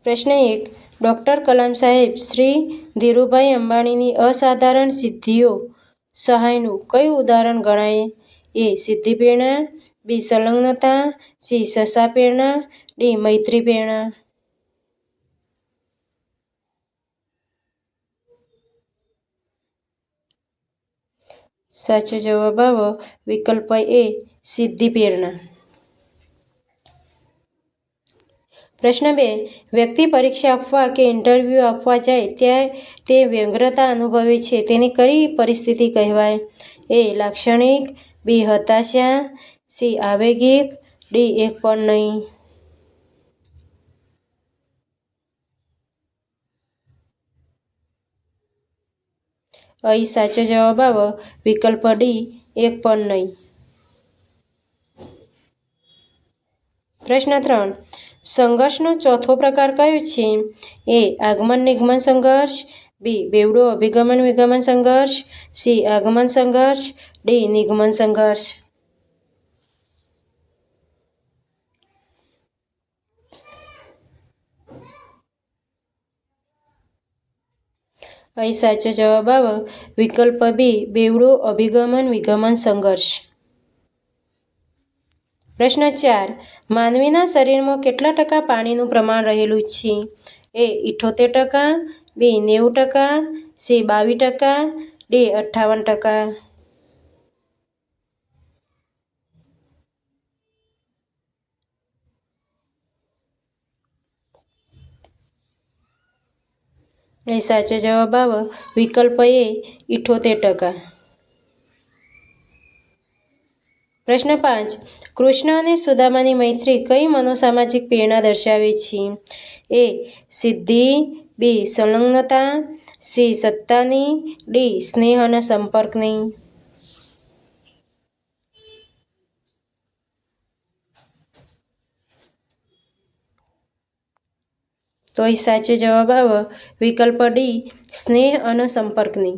પ્રશ્ન 1. ડૉક્ટર કલામ સાહેબ શ્રી ધીરુભાઈ અંબાણીની અસાધારણ સિદ્ધિઓ સહાયનું કયું ઉદાહરણ ગણાય? એ. સિદ્ધિ પ્રેરણા, બી. સંલગ્નતા, સી. સસા પ્રેરણા, ડી. મૈત્રી પ્રેરણા. સાચો જવાબ આવે વિકલ્પ એ. સિદ્ધિ પ્રેરણા. પ્રશ્ન 2. વ્યક્તિ પરીક્ષા આપવા કે ઇન્ટરવ્યૂ આપવા જાય ત્યાં તે વ્યગ્રતા અનુભવે છે તેની કઈ પરિસ્થિતિ કહેવાય? એ. લાક્ષણિક, બી. હતાશા, સી. આવેગિક, ડી. એક પણ નહીં. અહીં સાચો જવાબ આવે વિકલ્પ ડી. એક પણ નહીં. પ્રશ્ન 3. સંઘર્ષનો ચોથો પ્રકાર કયો છે? એ. આગમન નિગમન સંઘર્ષ, બી. બેવડો અભિગમન વિગમન સંઘર્ષ, સી. આગમન સંઘર્ષ, ડી. નિગમન સંઘર્ષ. અહીં સાચો જવાબ આવે વિકલ્પ બી. બેવડો અભિગમન વિગમન સંઘર્ષ. પ્રશ્ન 4. માનવીના શરીરમાં કેટલા ટકા પાણીનું પ્રમાણ રહેલું છે? એ. 78%, બી. 90%, સી. 22%, ડી. 58%. એ સાચો જવાબ આવે વિકલ્પ એ. 78%. પ્રશ્ન 5. કૃષ્ણ અને સુદામાની મૈત્રી કઈ મનોસામાજિક પ્રેરણા દર્શાવે છે? એ. સિદ્ધિ, બી. સંલગ્નતા, સી. સત્તાની, ડી. સ્નેહ અને સંપર્કની. તો એ સાચો જવાબ આવે વિકલ્પ ડી. સ્નેહ અને સંપર્કની.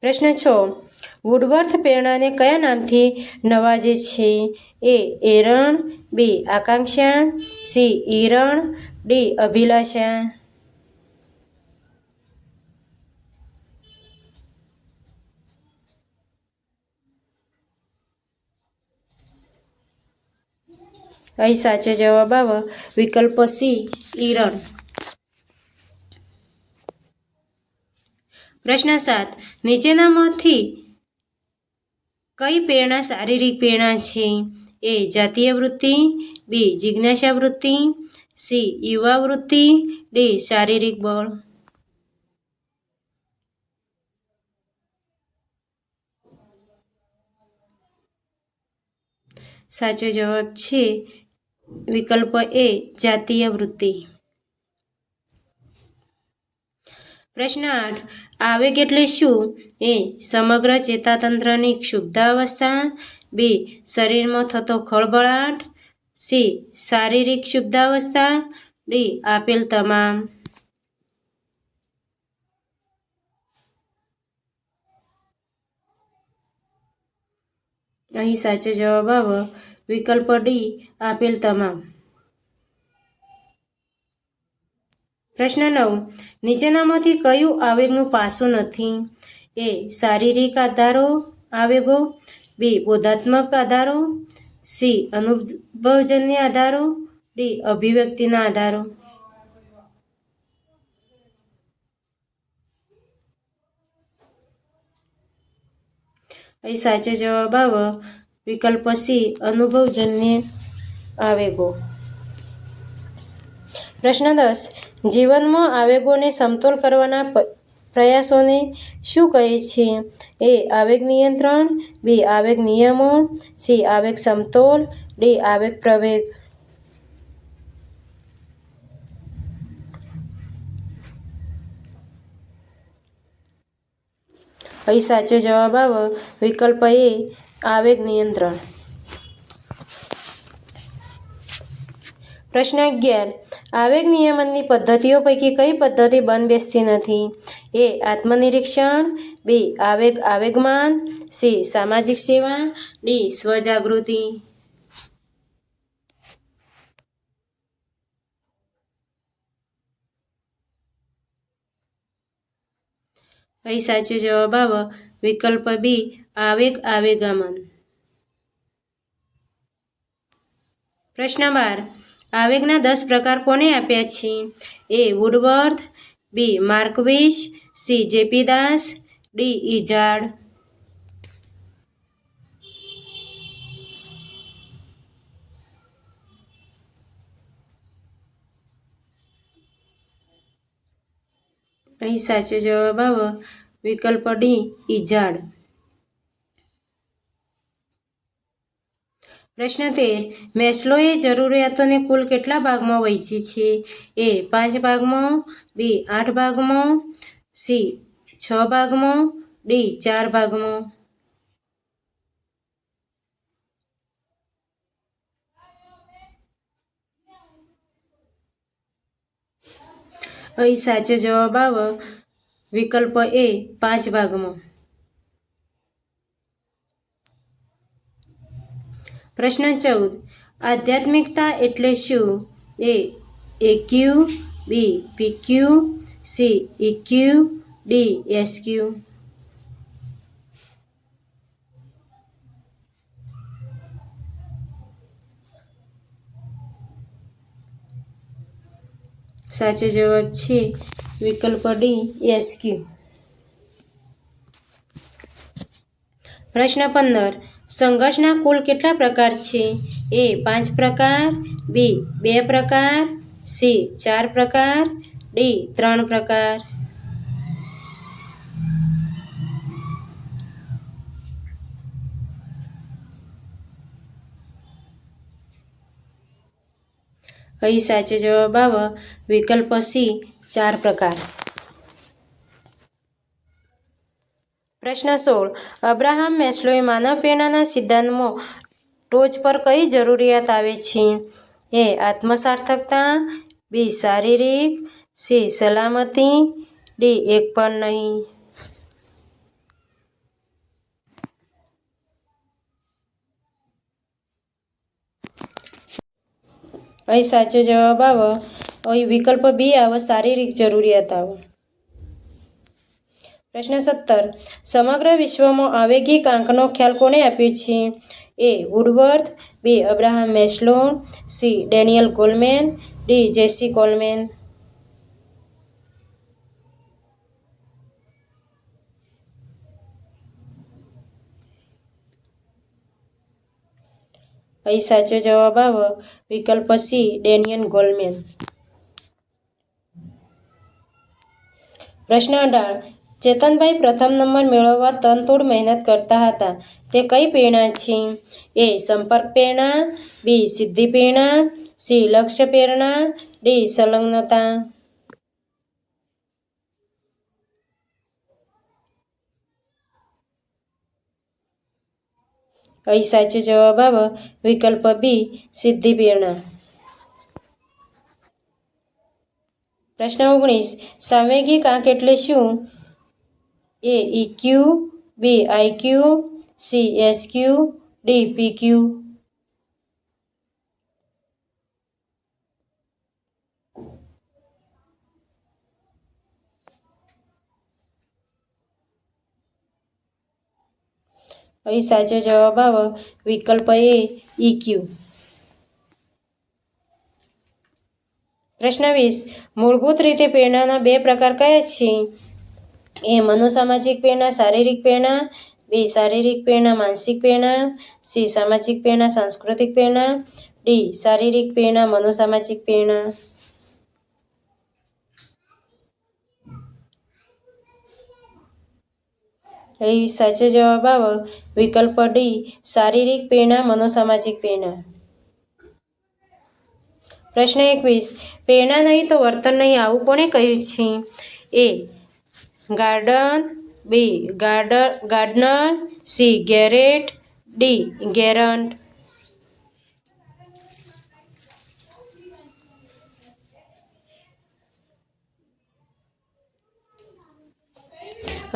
પ્રશ્ન 6. વુડવર્થ પ્રેરણાને કયા નામથી નવાજે છે? એ. એરણ, બી. આકાંક્ષા, સી. ઈરણ, ડી. અભિલાષા. અહીં સાચો જવાબ આવે વિકલ્પ સી. ઈરણ. પ્રશ્ન 7. નીચેનામાંથી કઈ પ્રેરણા શારીરિક પ્રેરણા છે? એ. જાતીય વૃત્તિ, બી. જિજ્ઞાસા વૃત્તિ, સી. યુવા વૃત્તિ, ડી. શારીરિક બળ. સાચો જવાબ છે વિકલ્પ એ. જાતીય વૃત્તિ. પ્રશ્ન 8. આવેગ એટલે શું? એ. સમગ્ર ચેતાતંત્રની ક્ષુબ્ધાવસ્થા, બી. શરીરમાં થતો ખળભળાટ, સી. શારીરિક ક્ષુબ્ધાવસ્થા, ડી. આપેલ તમામ. અહીં સાચો જવાબ આવે વિકલ્પ ડી. આપેલ તમામ. પ્રશ્ન 9. નીચેનામાંથી કયું આવેગનું પાસું નથી? એ. શારીરિક આવેગો, બી. બોધાત્મક આધારો, સી. અનુભવજન્ય આધારો, ડી. અભિવ્યક્તિના આધારો. અહીં સાચો જવાબ આવે વિકલ્પ સી. અનુભવજન્ય આવેગો. પ્રશ્ન 10. જીવનમાં આવેગોને સમતોલ કરવાના પ્રયાસોને શું કહે છે? એ. આવેગ નિયંત્રણ, બી. આવેગ નિયમો, સી. આવેગ સમતોલ, ડી. આવેગ પ્રવેગ. અહીં સાચો જવાબ આવે વિકલ્પ એ. આવેગ નિયંત્રણ. પ્રશ્ન 11. આવેગ નિયમનની પદ્ધતિઓ પૈકી કઈ પદ્ધતિ બંધબેસતી નથી? એ. આત્મનિરીક્ષણ, બી. આવેગમાન, સી. સામાજિક સેવા, ડી. સ્વજાગૃતિ. અહીં સાચો જવાબ આવે વિકલ્પ બી આવેગ આવેગમન. પ્રશ્ન 12. આવેગના 10 પ્રકાર કોને આપ્યા છે? A Woodworth, B માર્કવિસ, C JP Das, D Izard. અહીં સાચો જવાબ આવે વિકલ્પ ડી ઇઝાર્ડ. પ્રશ્ન 13. મેસ્લોએ જરૂરિયાતોને કુલ કેટલા ભાગમાં વહેંચી છે? એ 5 ભાગમાં, બી 8 ભાગમાં, સી 6 ભાગમાં, ડી 4 ભાગમાં. અહીં સાચો જવાબ આવે વિકલ્પ એ 5 ભાગમાં. પ્રશ્ન 14. આધ્યાત્મિકતા એટલે શું? A AQ, B PQ, C EQ, D SQ. સાચો જવાબ છે વિકલ્પ ડી એસક્યુ. પ્રશ્ન 15. સંઘર્ષના કુલ કેટલા પ્રકાર છે? એ 5 પ્રકાર, બી 2 પ્રકાર, સી 4 પ્રકાર, ડી 3 પ્રકાર. અહીં સાચો જવાબ આવે વિકલ્પ સી 4 પ્રકાર. પ્રશ્ન 16. અબ્રાહમ મેસ્લોએ માનવ પ્રેરણાના સિદ્ધાંતમાં ટોચ પર કઈ જરૂરિયાત આવે છે? એ આત્મસાર્થકતા, બી શારીરિક, સી સલામતી, ડી એક પણ નહીં. અહીં સાચો જવાબ આવે અહીં વિકલ્પ બી આવે શારીરિક જરૂરિયાત આવે. પ્રશ્ન 17. સમગ્ર વિશ્વમાં આવેગિક આંકનો ખ્યાલ કોણે આપ્યો છે? A Woodworth, B Abraham Maslow, C Daniel Goleman, D J C Coleman. અહીં સાચો જવાબ આવે વિકલ્પ સી ડેનિયલ ગોલમેન. પ્રશ્ન 18. ચેતનભાઈ પ્રથમ નંબર મેળવવા તનતોડ મહેનત કરતા હતા તે કઈ પ્રેરણા છે? એ સંપર્ક પ્રેરણા, બી સિદ્ધિ પ્રેરણા, સી લક્ષ્ય પ્રેરણા, ડી સંલગ્નતા. અહીં સાચો જવાબ આવે વિકલ્પ બી સિદ્ધિ પ્રેરણા. પ્રશ્ન 19. સાંવેગિક આંક એટલે શું? A EQ, B IQ, C SQ, D PQ. અહીં સાચો જવાબ આવે વિકલ્પ એ ઇક્યુ. પ્રશ્ન 20. મૂળભૂત રીતે પ્રેરણાના 2 પ્રકાર કયા છે? એ મનોસામાજિક પ્રેરણા શારીરિક પ્રેરણા, બી શારીરિક પ્રેરણા માનસિક પ્રેરણા, સી સામાજિક પ્રેરણા સાંસ્કૃતિક પ્રેરણા, ડી શારીરિક પ્રેરણા મનોસામાજિક પ્રેરણા. અહીં સાચો જવાબ આવે વિકલ્પ ડી શારીરિક પ્રેરણા મનોસામાજિક પ્રેરણા. પ્રશ્ન 21. પ્રેરણા નહીં તો વર્તન નહીં આવું કોણે કહ્યું છે? એ ગાર્ડન, બી ગાર્ડનર, સી ગેરેટ, ડી ગેરન્ટ.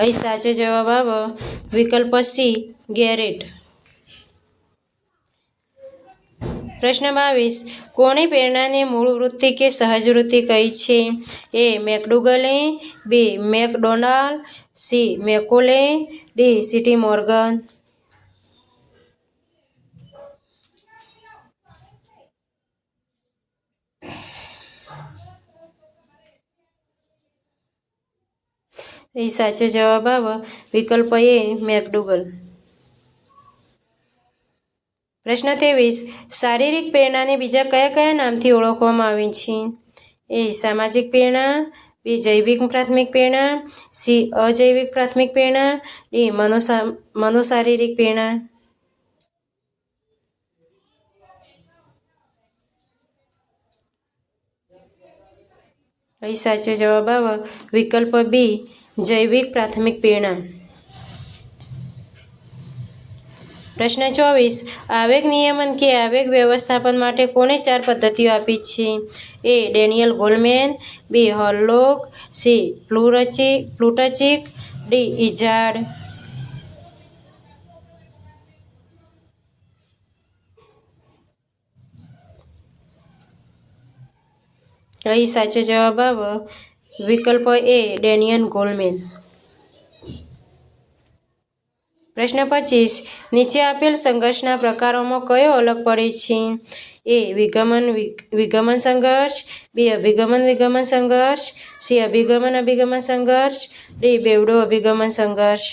અહીં સાચો જવાબ આવે વિકલ્પ સી ગેરેટ. પ્રશ્ન 22. કોની પ્રેરણાને મૂળ વૃત્તિ કે સહજ વૃત્તિ કહી છે? એ. મેકડુગલે, B. McDonald, C. Macaulay, D. C T Morgan. A સાચો જવાબ આવે વિકલ્પ એ મેકડુગલ. પ્રશ્ન 23. શારીરિક પ્રેરણાને બીજા કયા કયા નામથી ઓળખવામાં આવે છે? એ. સામાજિક પ્રેરણા, બી. જૈવિક પ્રાથમિક પ્રેરણા, સી. અજૈવિક પ્રાથમિક પ્રેરણા, ડી. મનોશારીરિક પ્રેરણા. અહીં સાચો જવાબ આવે વિકલ્પ બી. જૈવિક પ્રાથમિક પ્રેરણા. પ્રશ્ન 24. આવેગ નિયમન કે આવેગ વ્યવસ્થાપન માટે કોણે 4 પદ્ધતિઓ આપી છે? એ. ડેનિયલ ગોલમેન, બી. હરલોક, સી. પ્લુટચિક, ડી. ઇઝાર્ડ. અહીં સાચો જવાબ આવે વિકલ્પ એ. Daniel Goleman. પ્રશ્ન 25. નીચે આપેલ સંઘર્ષના પ્રકારોમાં કયો અલગ પડે છે? એ. વિગમન સંઘર્ષ, બી. અભિગમન સંઘર્ષ, સી. અભિગમન સંઘર્ષ, ડી. બેવડો અભિગમન સંઘર્ષ.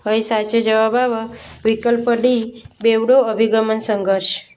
અહીં સાચો જવાબ આવે વિકલ્પ ડી. બેવડો અભિગમન સંઘર્ષ.